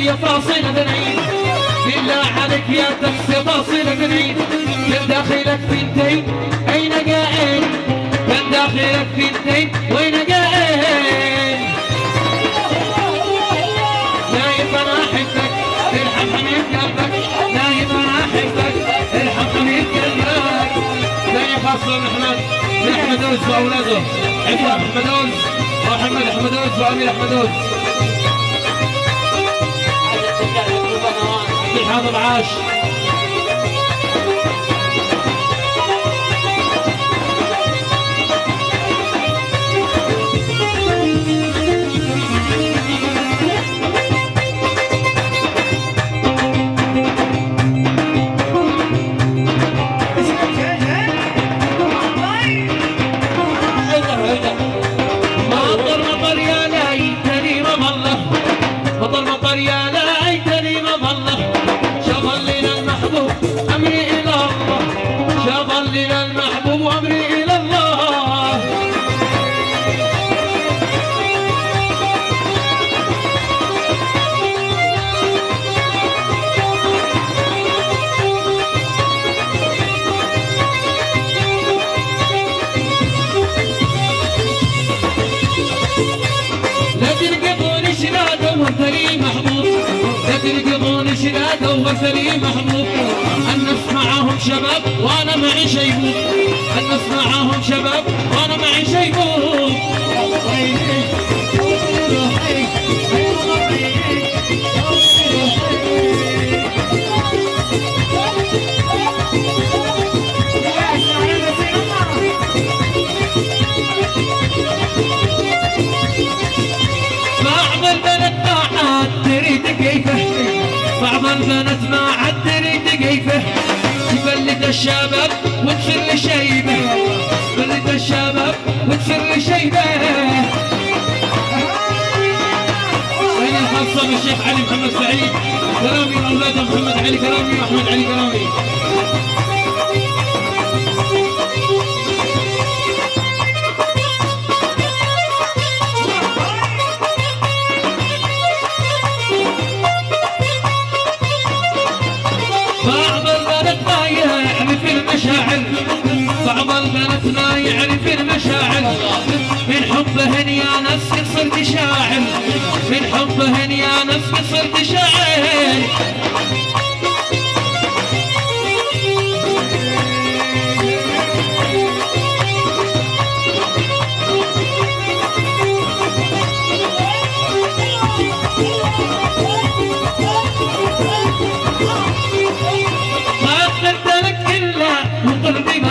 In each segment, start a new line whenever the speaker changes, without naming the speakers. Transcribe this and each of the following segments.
يا فاصل بنعيد بالله عليك يا تكسي فاصل بنعيد من داخلك ثنتين أين قاعد من داخلك ثنتين وين قاعد نايم أنا أحبك ارحم حبيب قلبك نايم أنا أحبك ارحم حبيب قلبك ثاني خاصة لأحمد أوز وأولاده عفوا أحمد أوز ومحمد أحمد أوز وأمير أحمد أوز حاضر عاش مطر يا ليتني ما ظله مطر يا ليتني ما ظله شغل لنا المحبوب أمري إلى الله شغل لنا المحبوب أمري إلى الله لا تلقطوني شنادة وانتني محبوب لا تلقطوني شنادة وانتني محبوب الناس معاهم شباب وانا معي شيبوب الناس معاهم شباب وانا معي شيبوب بعض البنات ما عاد تريد كيفه بعض البنات ما عاد تريد كيفه تبلد الشباب وتصير شيبه تبلد الشباب وتصير شيبه وين الخاصة بالشيخ علي محمد سعيد كرامي وأولاده محمد علي كرامي وأحمد علي كرامي بعض البنات ما يعرف المشاعر بعض البنات ما يعرف المشاعر من حبهن يا ناس صرت شاعر من حبهن يا ناس صرت شاعر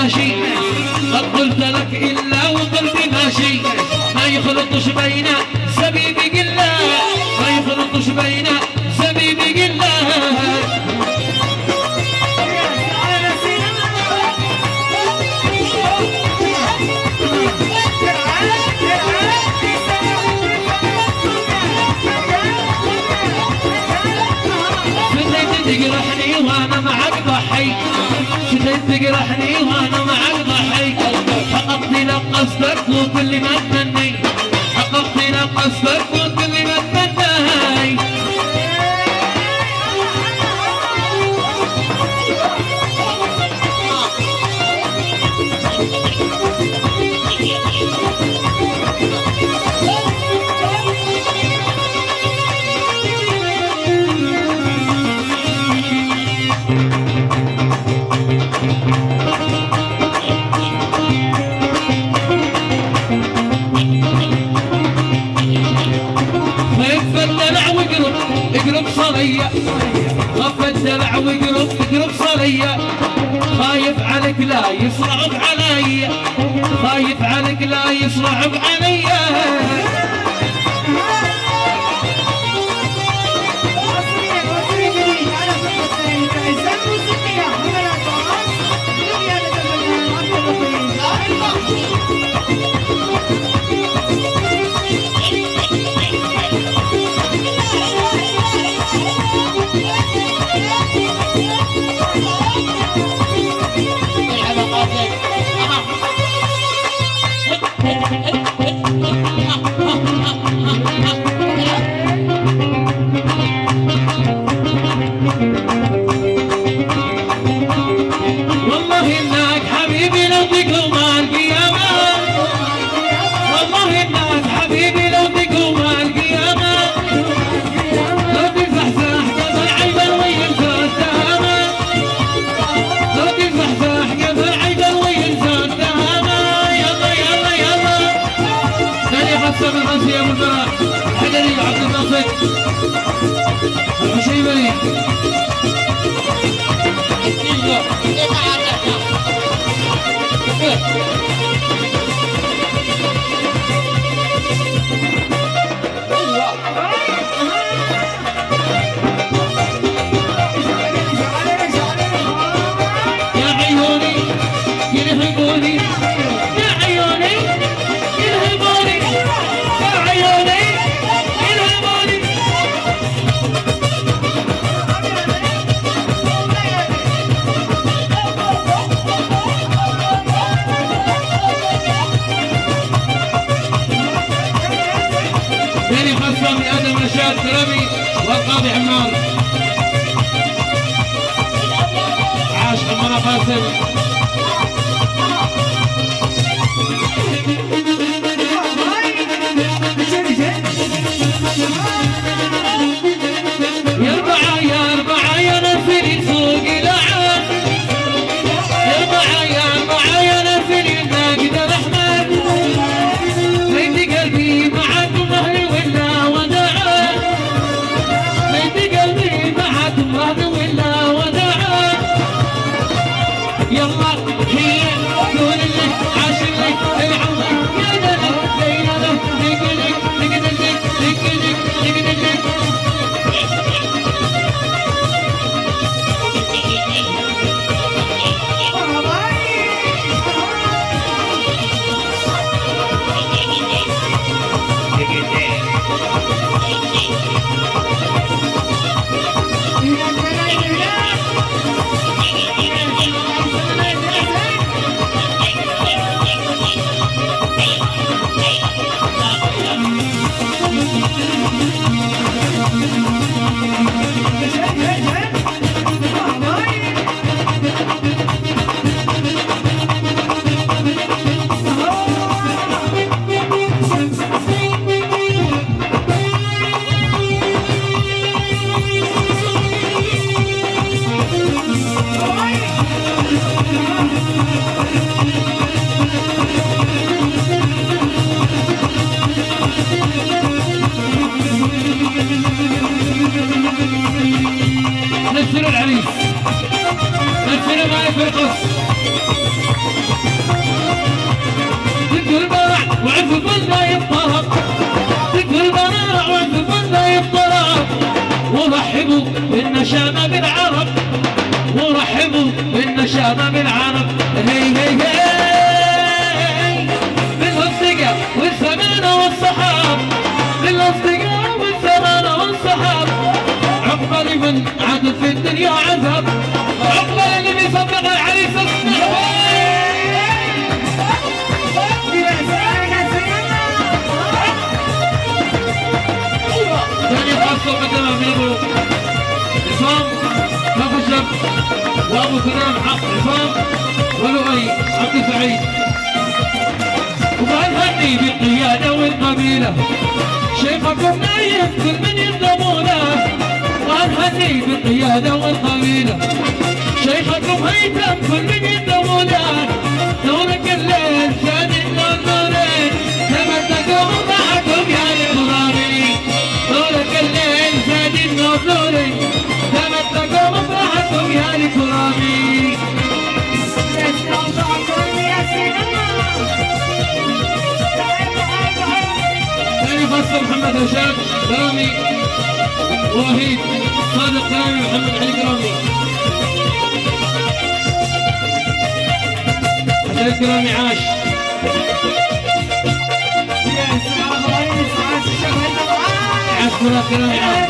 ماشي قد قلت لك إلا وقلبي ماشي ما يخلطش بين زبيب قلة ما يخلطش بين زبيب قلة تجرحني وانا معك ضحي شديت تجرحني وانا معك ضحي حققت لك قصدك وكل ما تمني حققت لك قصدك وكل ما تمني اقرب صلية خف الدلع واقرب صلية خايف عليك لا يصعب علي خايف عليك لا يصعب علي والله انك حبيبي لو تقوم القيامة، والله انك حبيبي لو تقوم القيامة، لو تزحزح قبل عيد وينسى الدهامة، لو تزحزح قبل عيد وينسى الدهامة. يلا يلا يلا ثاني حصة من راسي يا ابو الفرح الحجري عبد الناصر الحشيبري. يا عيوني يلهبوني، يا عيوني يلهبوني، يا عيوني يلهبوني. ثاني خاصة من آدم رشاد كرمي والقاضي عمار. عاش عمر قاسم. يا أربعة يا أربعة يا نافلين سوق الأعان، يا أربعة يا أربعة يا نافلين ناقد الرحمن، ليت قلبي معاكم ظهري ولا وداعا، ليت قلبي معاكم ظهري ولا وداعا. يلا هي قول لي عاشر لي العمر يا دلك زينب لقلك لقلك لقلك لقلك. نزلوا العريس، نزلوا معي في القص. دقوا البراع وعزفوا النايب طرب، دقوا البراع وعزفوا النايب طرب، ورحبوا بالنشامة بالعرب، ورحبوا بالنشامة بالعرب. هي هي هي بالأصدقاء والزمانة والصحاب، بالأصدقاء والزمانة والصحاب. عقبالي من عدل في الدنيا عذاب، عقبالي اللي بيصدق العريس ثاني خاصة قدمها من ابو عصام مخشب وابو سلام عصام ولؤي عبد سعيد. وبالهني بالقيادة والقبيلة شيخكم نايم كل من ينضمونه، وبالهني بالقيادة والقبيلة شيخكم هيثم كل من ينضمونه. نورك الليل زاد النور نورين تمسكوا معكم يا الغرامي، نورك الليل زاد النور نورين تمسكوا معكم يا الغرامي. ثاني فصل محمد رشاد كرامي، وحيد صادق كرامي، محمد علي كرامي، حسن الكرامي عاش. عاش كرامي عاش.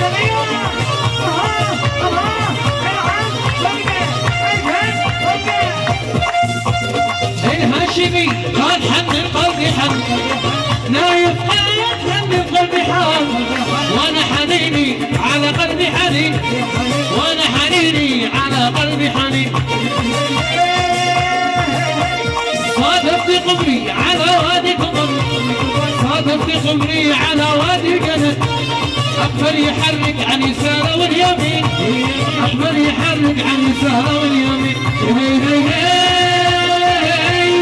الهاشمي كان حن القلب قلبي حن نايف حن في قلبي حن وانا حنيني على قلبي حنين وانا حنيني على قلبي حنين صادفت قمري على وادي قمر صادفت قمري على وادي قمر أقبل يحرك عن يساره واليمين أقبل يحرك عن يساره واليمين هي هي هي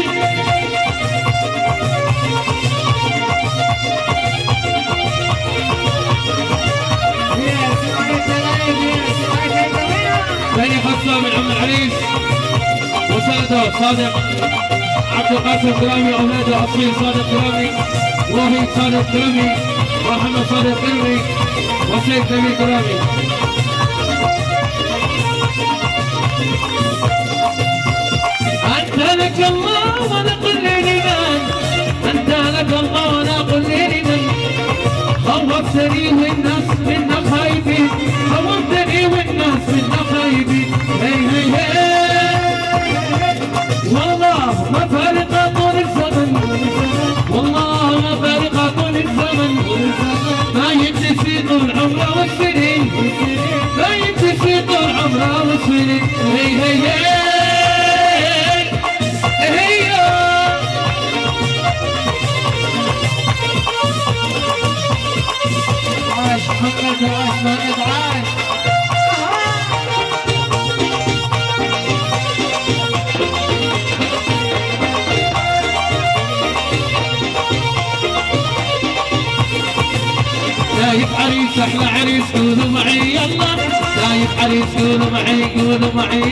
بني خصام من عم العريس وسادة صادق عبد القاسم كرامي أولاده أصيل صادق كرامي وهي صادق كرامي ومحمد صادق كرامي وسيد نبيل كرامي أنت لك الله وأنا قل لي لمن أنت لك الله وأنا قل لي لمن خوفتني والناس منا خايفين خوفتني والناس منا خايفين هي هي هي والله ما فارقة طول الزمن والله ما فارقة طول الزمن ما يمشي طول عمره والسنين ما يمشي طول عمره والسنين هي هي هي عاش محمد عاش محمد عاش دايب عريس احلى عريس قولوا معي يلا دايب عريس قولوا معي